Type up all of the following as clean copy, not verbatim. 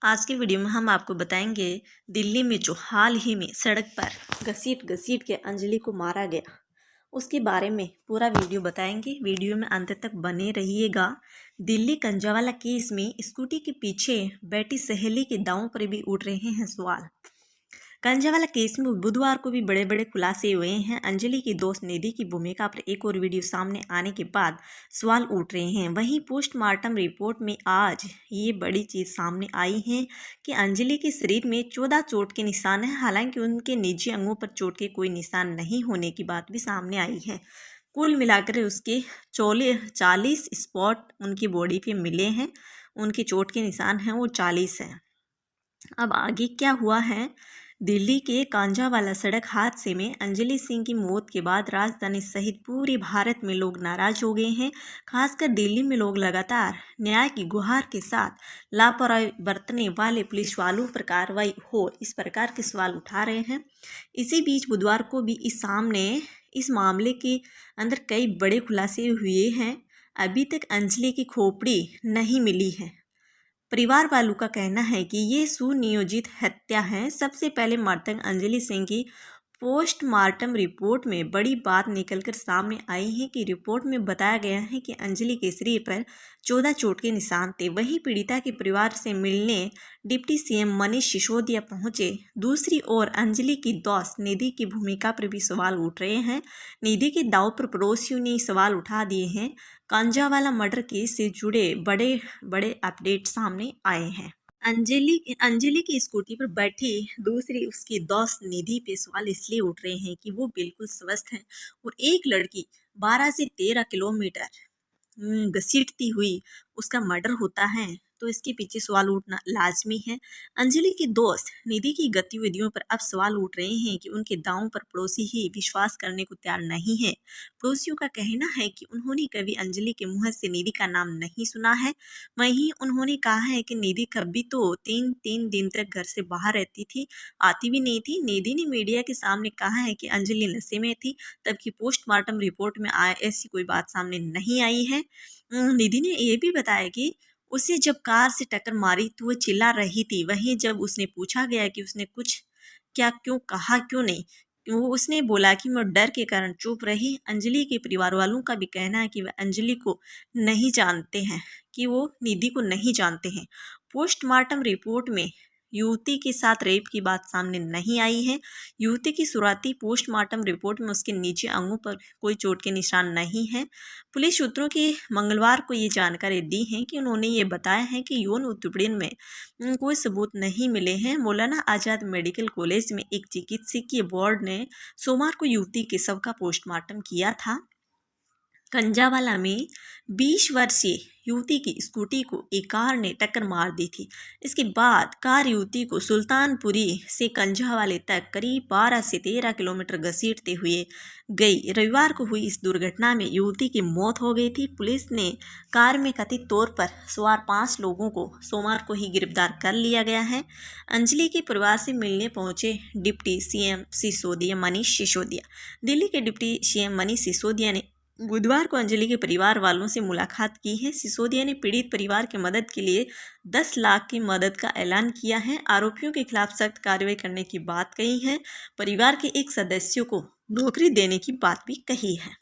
आज की वीडियो में हम आपको बताएंगे दिल्ली में जो हाल ही में सड़क पर घसीट घसीट के अंजलि को मारा गया उसके बारे में पूरा वीडियो बताएंगे। वीडियो में अंत तक बने रहिएगा। दिल्ली कंजावाला केस में स्कूटी के पीछे बैठी सहेली के दांव पर भी उठ रहे हैं सवाल। कंजावाला केस में बुधवार को भी बड़े बड़े खुलासे हुए हैं। अंजलि की दोस्त निधि की भूमिका पर एक और वीडियो सामने आने के बाद सवाल उठ रहे हैं। वहीं पोस्टमार्टम रिपोर्ट में आज ये बड़ी चीज़ सामने आई है कि अंजलि के शरीर में 14 चोट के निशान हैं। हालांकि उनके निजी अंगों पर चोट के कोई निशान नहीं होने की बात भी सामने आई है। कुल मिलाकर उसके 40 स्पॉट उनकी बॉडी पे मिले हैं। उनके चोट के निशान हैं वो 40 हैं। अब आगे क्या हुआ है। दिल्ली के कांजावाला सड़क हादसे में अंजलि सिंह की मौत के बाद राजधानी सहित पूरे भारत में लोग नाराज हो गए हैं। खासकर दिल्ली में लोग लगातार न्याय की गुहार के साथ लापरवाही बरतने वाले पुलिस वालों पर कार्रवाई हो, इस प्रकार के सवाल उठा रहे हैं। इसी बीच बुधवार को भी इस मामले के अंदर कई बड़े खुलासे हुए हैं। अभी तक अंजलि की खोपड़ी नहीं मिली है। परिवार वालों का कहना है कि ये सुनियोजित हत्या है। सबसे पहले मृतक अंजलि सिंह की पोस्टमार्टम रिपोर्ट में बड़ी बात निकलकर सामने आई है कि रिपोर्ट में बताया गया है कि अंजलि के शरीर पर 14 चोट के निशान थे। वहीं पीड़िता के परिवार से मिलने डिप्टी सीएम मनीष सिसोदिया पहुंचे। दूसरी ओर अंजलि की दोस्त निधि की भूमिका पर भी सवाल उठ रहे हैं। निधि के दाव पर पड़ोसियों ने सवाल उठा दिए हैं। कांजावाला मर्डर केस से जुड़े बड़े बड़े अपडेट सामने आए हैं। अंजलि की स्कूटी पर बैठी दूसरी उसकी दोस्त निधि पे सवाल इसलिए उठ रहे हैं कि वो बिल्कुल स्वस्थ हैं और एक लड़की 12 से 13 किलोमीटर घसीटती हुई उसका मर्डर होता है तो इसके पीछे सवाल उठना लाजमी है। अंजलि की दोस्त निधि की गतिविधियों पर अब सवाल उठ रहे हैं कि उनके दावों पर पड़ोसी ही विश्वास करने को तैयार नहीं है। पड़ोसियों का कहना है कि उन्होंने कभी अंजलि के मुंह से निधि का नाम नहीं सुना है। वहीं उन्होंने कहा है कि निधि कभी तो तीन दिन तक घर से बाहर रहती थी, आती भी नहीं थी। निधि ने मीडिया के सामने कहा है कि अंजलि नशे में थी, तबकि पोस्टमार्टम रिपोर्ट में ऐसी कोई बात सामने नहीं आई है। निधि ने यह भी बताया कि उसे जब कार से टक्कर मारी तो वह चिल्ला रही थी। वहीं जब उसने पूछा गया कि उसने कुछ क्यों कहा, क्यों नहीं, वो उसने बोला कि मैं डर के कारण चुप रही। अंजलि के परिवार वालों का भी कहना है कि वह अंजलि को नहीं जानते हैं, कि वो निधि को नहीं जानते हैं। पोस्टमार्टम रिपोर्ट में युवती के साथ रेप की बात सामने नहीं आई है। युवती की शुरुआती पोस्टमार्टम रिपोर्ट में उसके निजी अंगों पर कोई चोट के निशान नहीं है। पुलिस सूत्रों की मंगलवार को ये जानकारी दी है कि उन्होंने ये बताया है कि यौन उत्पीड़न में कोई सबूत नहीं मिले हैं। मौलाना आज़ाद मेडिकल कॉलेज में एक चिकित्सकीय बोर्ड ने सोमवार को युवती के शव का पोस्टमार्टम किया था। कंजावाला में 20 वर्षीय युवती की स्कूटी को एक कार ने टक्कर मार दी थी। इसके बाद कार युवती को सुल्तानपुरी से कंजावाले तक करीब 12 से 13 किलोमीटर घसीटते हुए गई। रविवार को हुई इस दुर्घटना में युवती की मौत हो गई थी। पुलिस ने कार में कथित तौर पर सवार 5 लोगों को सोमवार को ही गिरफ्तार कर लिया गया है। अंजलि के परिवार से मिलने पहुंचे डिप्टी सीएम सिसोदिया मनीष सिसोदिया। दिल्ली के डिप्टी सीएम मनीष सिसोदिया ने बुधवार को अंजलि के परिवार वालों से मुलाकात की है। सिसोदिया ने पीड़ित परिवार की मदद के लिए 10 लाख की मदद का ऐलान किया है। आरोपियों के खिलाफ सख्त कार्रवाई करने की बात कही है। परिवार के एक सदस्य को नौकरी देने की बात भी कही है।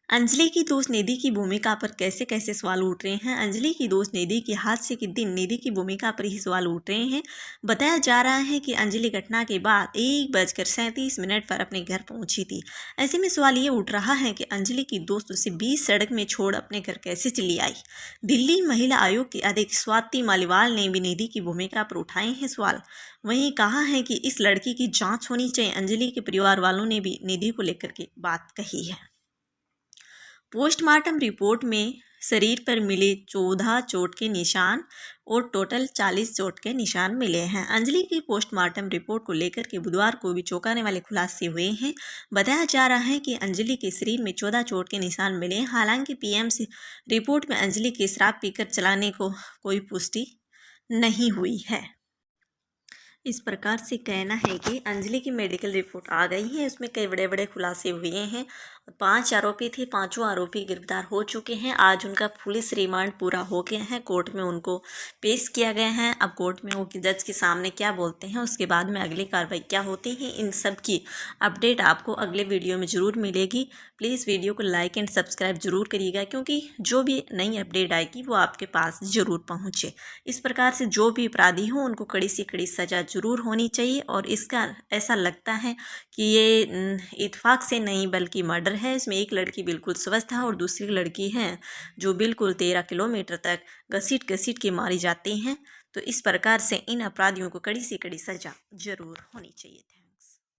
अंजलि की दोस्त निधि की भूमिका पर कैसे कैसे सवाल उठ रहे हैं। अंजलि की दोस्त निधि के हादसे के दिन निधि की भूमिका पर ही सवाल उठ रहे हैं। बताया जा रहा है कि अंजलि घटना के बाद 1:37 पर अपने घर पहुंची थी। ऐसे में सवाल ये उठ रहा है कि अंजलि की दोस्त उसे 20 सड़क में छोड़ अपने घर कैसे चली आई। दिल्ली महिला आयोग के अध्यक्ष स्वाति मालीवाल ने भी निधि की भूमिका पर उठाए हैं सवाल। वहीं कहा है कि इस लड़की की जाँच होनी चाहिए। अंजलि के परिवार वालों ने भी निधि को लेकर के बात कही है। पोस्टमार्टम रिपोर्ट में शरीर पर मिले 14 चोट के निशान और टोटल 40 चोट के निशान मिले हैं। अंजलि की पोस्टमार्टम रिपोर्ट को लेकर के बुधवार को भी चौंकाने वाले खुलासे हुए हैं। बताया जा रहा है कि अंजलि के शरीर में 14 चोट के निशान मिले हैं। हालांकि पीएमसी रिपोर्ट में अंजलि के शराब पीकर चलाने को कोई पुष्टि नहीं हुई है। इस प्रकार से कहना है कि अंजलि की मेडिकल रिपोर्ट आ गई है, उसमें कई बड़े बड़े खुलासे हुए हैं 5 आरोपी थे, पांचों आरोपी गिरफ्तार हो चुके हैं। आज उनका पुलिस रिमांड पूरा हो गया है, कोर्ट में उनको पेश किया गया है। अब कोर्ट में वो जज के सामने क्या बोलते हैं, उसके बाद में अगली कार्रवाई क्या होती है, इन सब की अपडेट आपको अगले वीडियो में ज़रूर मिलेगी। प्लीज़ वीडियो को लाइक एंड सब्सक्राइब जरूर करिएगा, क्योंकि जो भी नई अपडेट आएगी वो आपके पास ज़रूर पहुँचे। इस प्रकार से जो भी अपराधी हों उनको कड़ी से कड़ी सज़ा ज़रूर होनी चाहिए। और इसका ऐसा लगता है कि ये इत्तेफाक से नहीं बल्कि मर्डर है। इसमें एक लड़की बिल्कुल स्वस्थ है और दूसरी लड़की है जो बिल्कुल 13 किलोमीटर तक घसीट घसीट के मारी जाती हैं। तो इस प्रकार से इन अपराधियों को कड़ी से कड़ी सज़ा जरूर होनी चाहिए थी।